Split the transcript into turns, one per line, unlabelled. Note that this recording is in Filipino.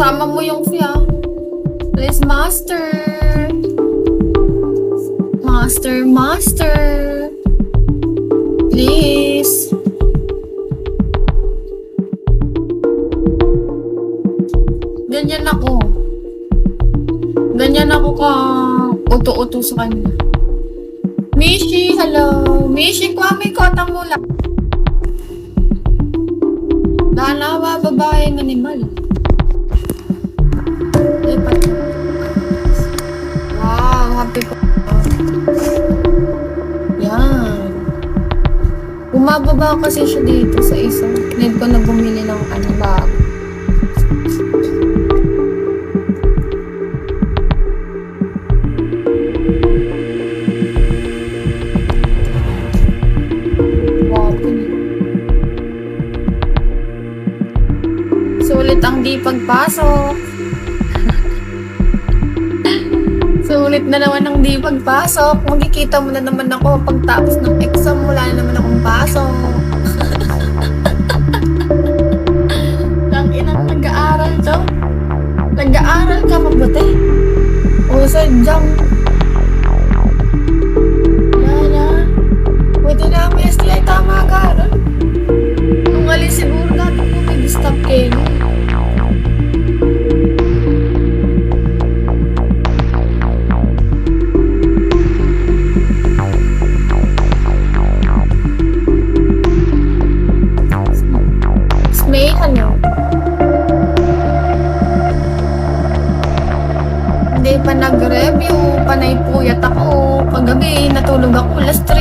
Kasama mo yung Fia. Please, master. Master. Please. Ganyan ako ka uto-uto sa kanya. Mishi, hello. Mishi, kwame ko mula. Dalawa, babaeng animal. Lipat. Wow, happy ko. Yan. Bumababa kasi siya dito sa isa. Need ko na bumili ng bago. Sulit ang di pagpasok. Sulit na naman ang di pagpasok. Magkikita mo na naman ako pagtapos ng exam. Wala na naman akong pasok. Tanginang nag-aaral to. Nag-aaral ka mabuti. O sadyang. Lala. Pwede na ang STI tama ka. Nung alis siguro natin kung nag-stop kayo. May ano? Hindi pa nag-review. Panay puyat ako. Kagabi, natulog ako. Alas 3